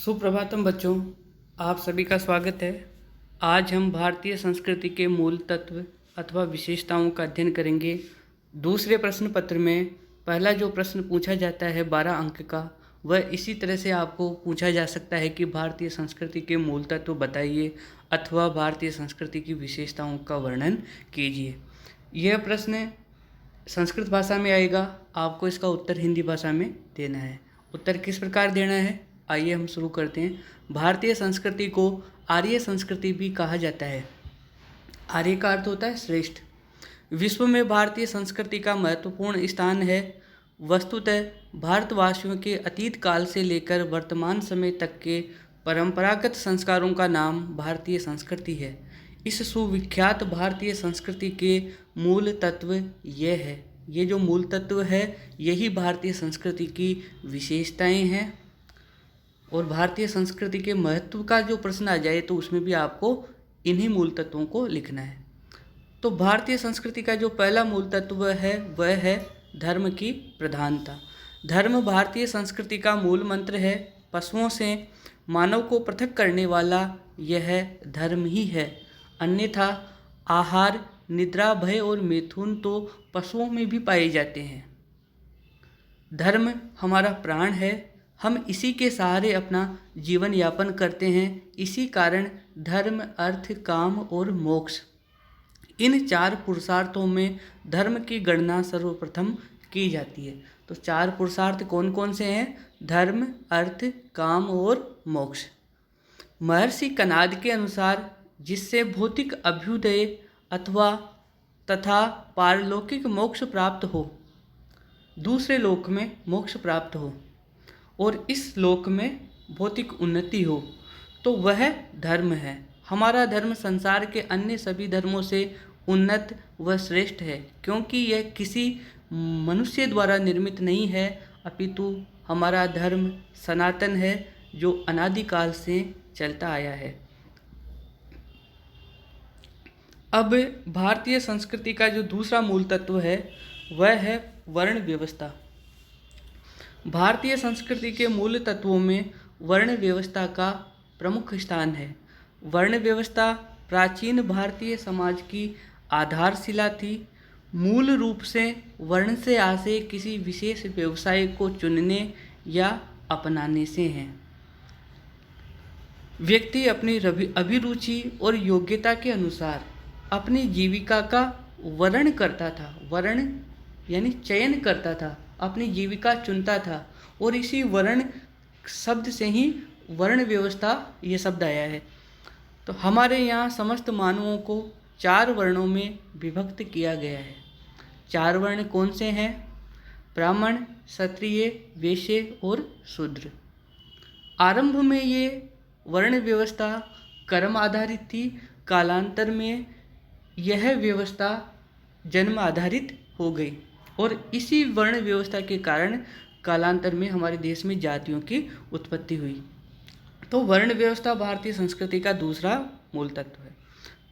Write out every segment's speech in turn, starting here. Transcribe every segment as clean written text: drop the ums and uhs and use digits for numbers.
सुप्रभातम बच्चों, आप सभी का स्वागत है। आज हम भारतीय संस्कृति के मूल तत्व अथवा विशेषताओं का अध्ययन करेंगे। दूसरे प्रश्न पत्र में पहला जो प्रश्न पूछा जाता है 12 अंक का, वह इसी तरह से आपको पूछा जा सकता है कि भारतीय संस्कृति के मूल तत्व बताइए अथवा भारतीय संस्कृति की विशेषताओं का वर्णन कीजिए। यह प्रश्न संस्कृत भाषा में आएगा, आपको इसका उत्तर हिंदी भाषा में देना है। उत्तर किस प्रकार देना है, आइए हम शुरू करते हैं। भारतीय संस्कृति को आर्य संस्कृति भी कहा जाता है। आर्य का अर्थ होता है श्रेष्ठ। विश्व में भारतीय संस्कृति का महत्वपूर्ण स्थान है। वस्तुतः भारतवासियों के अतीत काल से लेकर वर्तमान समय तक के परंपरागत संस्कारों का नाम भारतीय संस्कृति है। इस सुविख्यात भारतीय संस्कृति के मूल तत्व ये है। ये जो मूल तत्व है यही भारतीय संस्कृति की विशेषताएं हैं। और भारतीय संस्कृति के महत्व का जो प्रश्न आ जाए तो उसमें भी आपको इन्हीं मूल तत्वों को लिखना है। तो भारतीय संस्कृति का जो पहला मूल तत्व है वह है धर्म की प्रधानता। धर्म भारतीय संस्कृति का मूल मंत्र है। पशुओं से मानव को पृथक करने वाला यह धर्म ही है। अन्यथा आहार, निद्रा, भय और मैथुन तो पशुओं में भी पाए जाते हैं। धर्म हमारा प्राण है। हम इसी के सहारे अपना जीवन यापन करते हैं। इसी कारण धर्म, अर्थ, काम और मोक्ष, इन 4 पुरुषार्थों में धर्म की गणना सर्वप्रथम की जाती है। तो 4 पुरुषार्थ कौन कौन से हैं? धर्म, अर्थ, काम और मोक्ष। महर्षि कनाद के अनुसार जिससे भौतिक अभ्युदय अथवा तथा पारलौकिक मोक्ष प्राप्त हो, दूसरे लोक में मोक्ष प्राप्त हो और इस लोक में भौतिक उन्नति हो, तो वह धर्म है। हमारा धर्म संसार के अन्य सभी धर्मों से उन्नत व श्रेष्ठ है, क्योंकि यह किसी मनुष्य द्वारा निर्मित नहीं है, अपितु हमारा धर्म सनातन है जो अनादिकाल से चलता आया है। अब भारतीय संस्कृति का जो दूसरा मूल तत्व है वह है वर्ण व्यवस्था। भारतीय संस्कृति के मूल तत्वों में वर्ण व्यवस्था का प्रमुख स्थान है। वर्ण व्यवस्था प्राचीन भारतीय समाज की आधारशिला थी। मूल रूप से वर्ण से आशय किसी विशेष व्यवसाय को चुनने या अपनाने से है। व्यक्ति अपनी अभिरुचि और योग्यता के अनुसार अपनी जीविका का वर्ण करता था। वर्ण यानी चयन करता था, अपनी जीविका चुनता था और इसी वर्ण शब्द से ही वर्ण व्यवस्था ये शब्द आया है। तो हमारे यहाँ समस्त मानवों को 4 वर्णों में विभक्त किया गया है। 4 वर्ण कौन से हैं? ब्राह्मण, क्षत्रिय, वैश्य और शूद्र। आरंभ में ये वर्ण व्यवस्था कर्म आधारित थी। कालांतर में यह व्यवस्था जन्म आधारित हो गई और इसी वर्ण व्यवस्था के कारण कालांतर में हमारे देश में जातियों की उत्पत्ति हुई। तो वर्ण व्यवस्था भारतीय संस्कृति का दूसरा मूल तत्व है।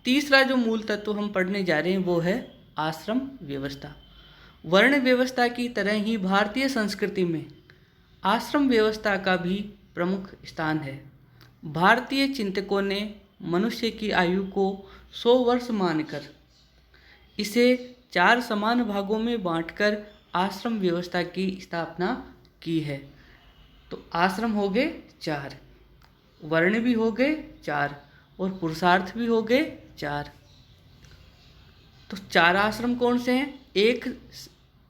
तीसरा जो मूल तत्व हम पढ़ने जा रहे हैं वो है आश्रम व्यवस्था। वर्ण व्यवस्था की तरह ही भारतीय संस्कृति में आश्रम व्यवस्था का भी प्रमुख स्थान है। भारतीय चिंतकों ने मनुष्य की आयु को 100 वर्ष मानकर इसे 4 समान भागों में बांटकर आश्रम व्यवस्था की स्थापना की है। तो आश्रम हो गए 4, वर्ण भी हो गए 4 और पुरुषार्थ भी हो गए 4। तो 4 आश्रम कौन से हैं? 1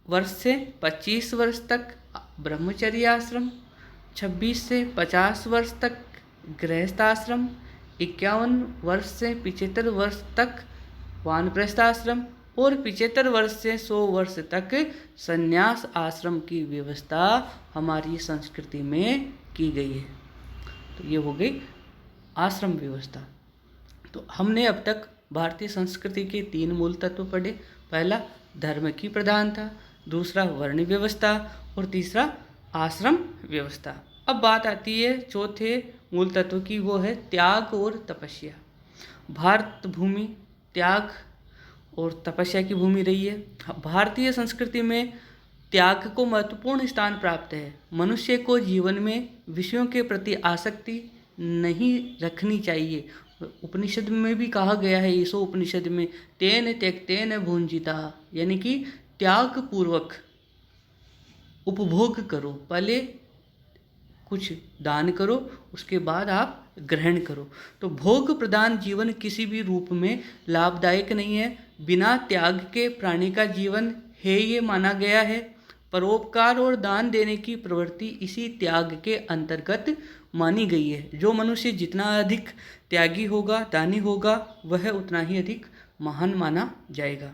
वर्ष से 25 वर्ष तक ब्रह्मचर्य आश्रम, 26 से 50 वर्ष तक गृहस्थ आश्रम, 51 वर्ष से 75 वर्ष तक वानप्रस्थ आश्रम और 75 वर्ष से 100 वर्ष तक संन्यास आश्रम की व्यवस्था हमारी संस्कृति में की गई है। तो ये हो गई आश्रम व्यवस्था। तो हमने अब तक भारतीय संस्कृति के 3 मूल तत्व पढ़े। पहला धर्म की प्रधानता, दूसरा वर्ण व्यवस्था और तीसरा आश्रम व्यवस्था। अब बात आती है चौथे मूल तत्व की, वो है त्याग और तपस्या। भारत भूमि त्याग और तपस्या की भूमि रही है। भारतीय संस्कृति में त्याग को महत्वपूर्ण स्थान प्राप्त है। मनुष्य को जीवन में विषयों के प्रति आसक्ति नहीं रखनी चाहिए। उपनिषद में भी कहा गया है, ईसो उपनिषद में, तेन त्यक्तेन भुंजिता, यानी कि त्याग पूर्वक उपभोग करो। पहले कुछ दान करो, उसके बाद आप ग्रहण करो। तो भोग प्रधान जीवन किसी भी रूप में लाभदायक नहीं है। बिना त्याग के प्राणी का जीवन हेय माना गया है। परोपकार और दान देने की प्रवृत्ति इसी त्याग के अंतर्गत मानी गई है। जो मनुष्य जितना अधिक त्यागी होगा, दानी होगा, वह उतना ही अधिक महान माना जाएगा।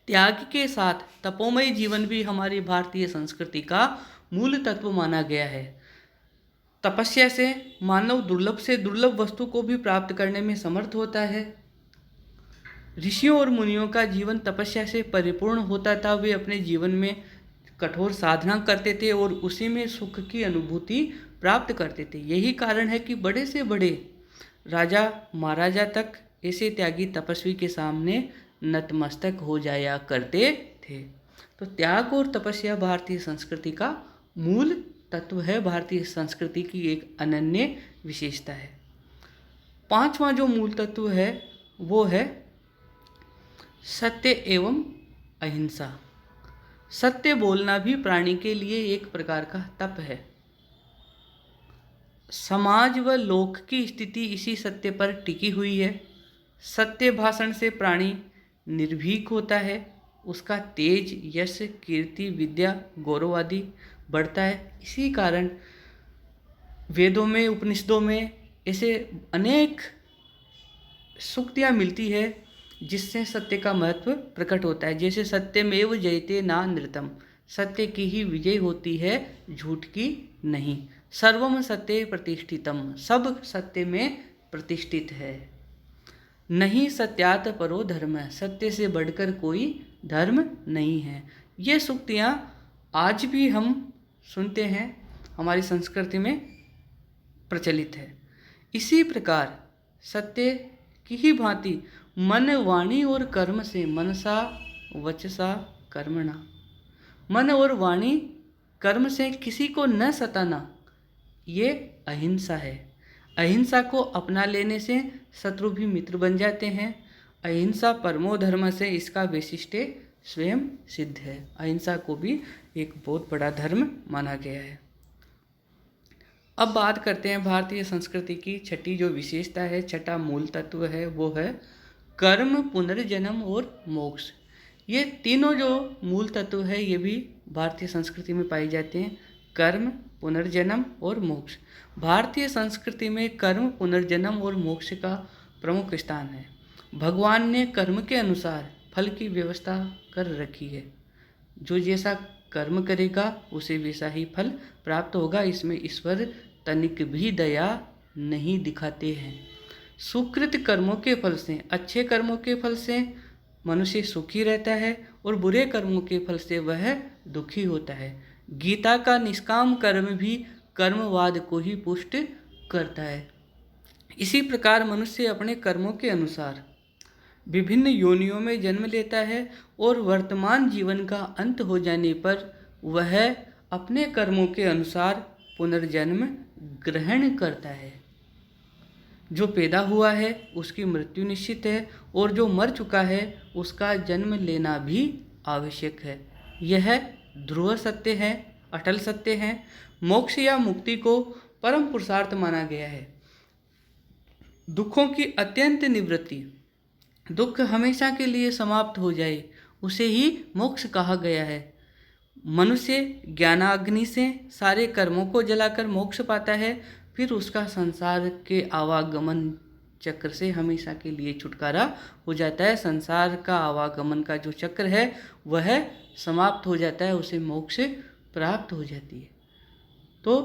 त्याग के साथ तपोमय जीवन भी हमारी भारतीय संस्कृति का मूल तत्व माना गया है। तपस्या से मानव दुर्लभ से दुर्लभ वस्तु को भी प्राप्त करने में समर्थ होता है। ऋषियों और मुनियों का जीवन तपस्या से परिपूर्ण होता था। वे अपने जीवन में कठोर साधना करते थे और उसी में सुख की अनुभूति प्राप्त करते थे। यही कारण है कि बड़े से बड़े राजा महाराजा तक ऐसे त्यागी तपस्वी के सामने नतमस्तक हो जाया करते थे। तो त्याग और तपस्या भारतीय संस्कृति का मूल तत्व है, भारतीय संस्कृति की एक अनन्य विशेषता है। पांचवा जो मूल तत्व है वो है सत्य एवं अहिंसा। सत्य बोलना भी प्राणी के लिए एक प्रकार का तप है। समाज व लोक की स्थिति इसी सत्य पर टिकी हुई है। सत्य भाषण से प्राणी निर्भीक होता है। उसका तेज, यश, कीर्ति, विद्या, गौरव आदि बढ़ता है। इसी कारण वेदों में, उपनिषदों में ऐसे अनेक सूक्तियाँ मिलती है जिससे सत्य का महत्व प्रकट होता है। जैसे सत्यमेव जयते ना नृतम, सत्य की ही विजय होती है, झूठ की नहीं। सर्वम सत्ये प्रतिष्ठितम, सब सत्य में प्रतिष्ठित है। नहीं सत्यात परो धर्म, सत्य से बढ़कर कोई धर्म नहीं है। ये सूक्तियाँ आज भी हम सुनते हैं, हमारी संस्कृति में प्रचलित है। इसी प्रकार सत्य की ही भांति मन, वाणी और कर्म से, मनसा वचसा कर्मणा, मन और वाणी कर्म से किसी को न सताना, ये अहिंसा है। अहिंसा को अपना लेने से शत्रु भी मित्र बन जाते हैं। अहिंसा परमो धर्म से इसका वैशिष्ट्य स्वयं सिद्ध है। अहिंसा को भी एक बहुत बड़ा धर्म माना गया है। अब बात करते हैं भारतीय संस्कृति की छठी जो विशेषता है, छठा मूल तत्व है, वो है कर्म, पुनर्जन्म और मोक्ष। ये तीनों जो मूल तत्व है ये भी भारतीय संस्कृति में पाए जाते हैं। कर्म, पुनर्जन्म और मोक्ष। भारतीय संस्कृति में कर्म, पुनर्जन्म और मोक्ष का प्रमुख स्थान है। भगवान ने कर्म के अनुसार फल की व्यवस्था कर रखी है। जो जैसा कर्म करेगा उसे वैसा ही फल प्राप्त होगा। इसमें ईश्वर तनिक भी दया नहीं दिखाते हैं। सुकृत कर्मों के फल से, अच्छे कर्मों के फल से मनुष्य सुखी रहता है और बुरे कर्मों के फल से वह दुखी होता है। गीता का निष्काम कर्म भी कर्मवाद को ही पुष्ट करता है। इसी प्रकार मनुष्य अपने कर्मों के अनुसार विभिन्न योनियों में जन्म लेता है और वर्तमान जीवन का अंत हो जाने पर वह अपने कर्मों के अनुसार पुनर्जन्म ग्रहण करता है। जो पैदा हुआ है उसकी मृत्यु निश्चित है और जो मर चुका है उसका जन्म लेना भी आवश्यक है। यह ध्रुव सत्य है, अटल सत्य है। मोक्ष या मुक्ति को परम पुरुषार्थ माना गया है। दुखों की अत्यंत निवृत्ति, दुख हमेशा के लिए समाप्त हो जाए, उसे ही मोक्ष कहा गया है। मनुष्य ज्ञानाग्नि से सारे कर्मों को जलाकर मोक्ष पाता है, फिर उसका संसार के आवागमन चक्र से हमेशा के लिए छुटकारा हो जाता है। संसार का आवागमन का जो चक्र है वह समाप्त हो जाता है, उसे मोक्ष प्राप्त हो जाती है। तो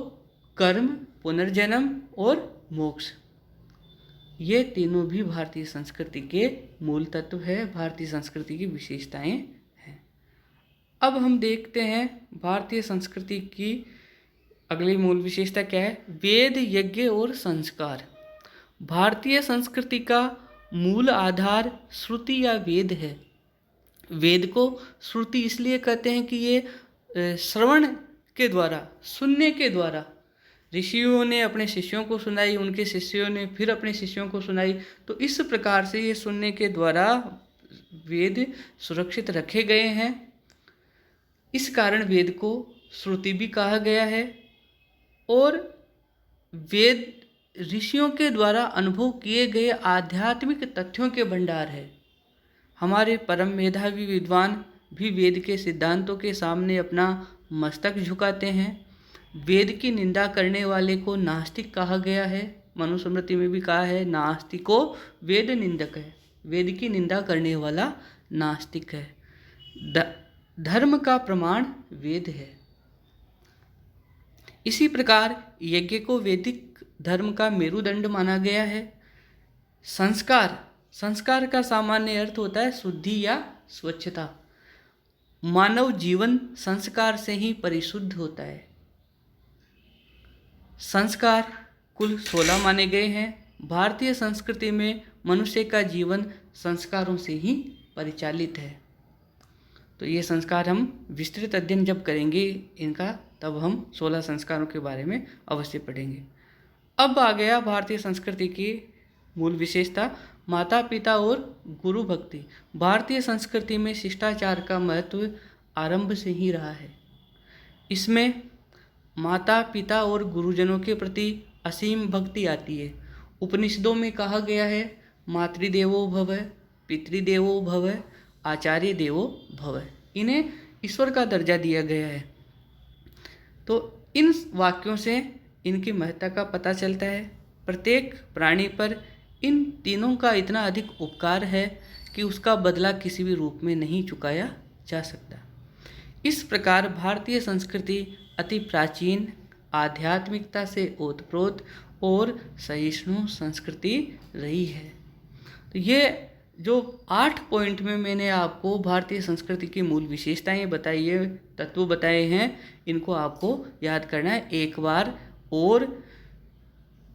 कर्म, पुनर्जन्म और मोक्ष, ये तीनों भी भारतीय संस्कृति के मूल तत्व है, भारतीय संस्कृति की विशेषताएं हैं। अब हम देखते हैं भारतीय संस्कृति की अगली मूल विशेषता क्या है। वेद, यज्ञ और संस्कार। भारतीय संस्कृति का मूल आधार श्रुति या वेद है। वेद को श्रुति इसलिए कहते हैं कि ये श्रवण के द्वारा, सुनने के द्वारा ऋषियों ने अपने शिष्यों को सुनाई, उनके शिष्यों ने फिर अपने शिष्यों को सुनाई। तो इस प्रकार से ये सुनने के द्वारा वेद सुरक्षित रखे गए हैं। इस कारण वेद को श्रुति भी कहा गया है। और वेद ऋषियों के द्वारा अनुभव किए गए आध्यात्मिक तथ्यों के भंडार है। हमारे परम मेधावी विद्वान भी वेद के सिद्धांतों के सामने अपना मस्तक झुकाते हैं। वेद की निंदा करने वाले को नास्तिक कहा गया है। मनुस्मृति में भी कहा है, नास्तिको वेद निंदक है। वेद की निंदा करने वाला नास्तिक है। धर्म का प्रमाण वेद है। इसी प्रकार यज्ञ को वैदिक धर्म का मेरुदंड माना गया है। संस्कार का सामान्य अर्थ होता है शुद्धि या स्वच्छता। मानव जीवन संस्कार से ही परिशुद्ध होता है। संस्कार कुल 16 माने गए हैं। भारतीय संस्कृति में मनुष्य का जीवन संस्कारों से ही परिचालित है। तो ये संस्कार हम विस्तृत अध्ययन जब करेंगे इनका, तब हम 16 संस्कारों के बारे में अवश्य पढ़ेंगे। अब आ गया भारतीय संस्कृति की मूल विशेषता, माता पिता और गुरु भक्ति। भारतीय संस्कृति में शिष्टाचार का महत्व आरंभ से ही रहा है। इसमें माता पिता और गुरुजनों के प्रति असीम भक्ति आती है। उपनिषदों में कहा गया है, मातृदेवो भव, पितृदेवो भव, आचार्य देवो भव। इन्हें ईश्वर का दर्जा दिया गया है। तो इन वाक्यों से इनकी महत्ता का पता चलता है। प्रत्येक प्राणी पर इन तीनों का इतना अधिक उपकार है कि उसका बदला किसी भी रूप में नहीं चुकाया जा सकता। इस प्रकार भारतीय संस्कृति अति प्राचीन, आध्यात्मिकता से ओतप्रोत और सहिष्णु संस्कृति रही है। तो ये जो 8 पॉइंट में मैंने आपको भारतीय संस्कृति की मूल विशेषताएं बताई है, तत्व बताए हैं, इनको आपको याद करना है। एक बार और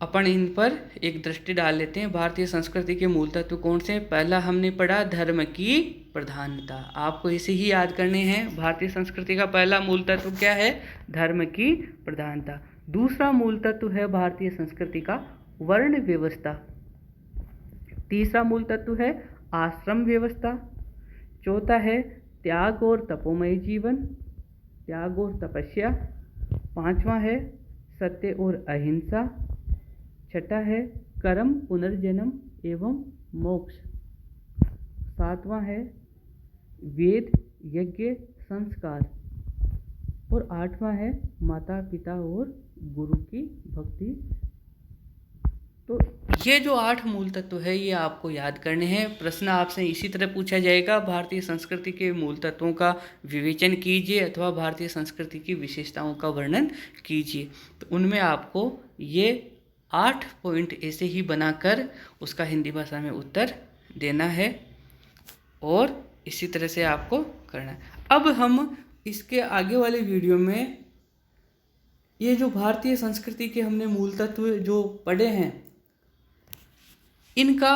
अपन इन पर एक दृष्टि डाल लेते हैं। भारतीय संस्कृति के मूल तत्व कौन से? पहला हमने पढ़ा धर्म की प्रधानता। आपको इसे ही याद करने हैं। भारतीय संस्कृति का पहला मूल तत्व क्या है? धर्म की प्रधानता। दूसरा मूल तत्व है भारतीय संस्कृति का वर्ण व्यवस्था। तीसरा मूल तत्व है आश्रम व्यवस्था। चौथा है त्याग और तपोमय जीवन, त्याग और तपस्या। पांचवा है सत्य और अहिंसा। छठा है कर्म, पुनर्जन्म एवं मोक्ष। सातवां है वेद, यज्ञ, संस्कार। और आठवां है माता पिता और गुरु की भक्ति। तो ये जो 8 मूल तत्व है ये आपको याद करने हैं। प्रश्न आपसे इसी तरह पूछा जाएगा, भारतीय संस्कृति के मूल तत्वों का विवेचन कीजिए अथवा भारतीय संस्कृति की विशेषताओं का वर्णन कीजिए। तो उनमें आपको ये 8 पॉइंट ऐसे ही बनाकर उसका हिंदी भाषा में उत्तर देना है और इसी तरह से आपको करना है। अब हम इसके आगे वाले वीडियो में ये जो भारतीय संस्कृति के हमने मूल तत्व जो पढ़े हैं इनका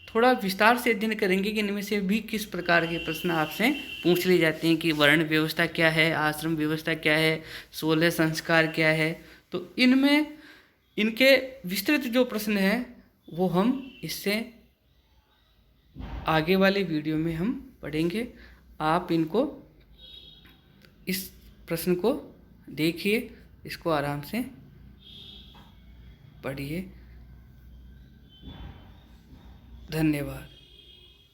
थोड़ा विस्तार से अध्ययन करेंगे कि इनमें से भी किस प्रकार के प्रश्न आपसे पूछ लिए जाते हैं कि वर्ण व्यवस्था क्या है, आश्रम व्यवस्था क्या है, 16 संस्कार क्या है। तो इनमें इनके विस्तृत जो प्रश्न हैं वो हम इससे आगे वाले वीडियो में हम पढ़ेंगे। आप इनको इस प्रश्न को देखिए, इसको आराम से पढ़िए। धन्यवाद।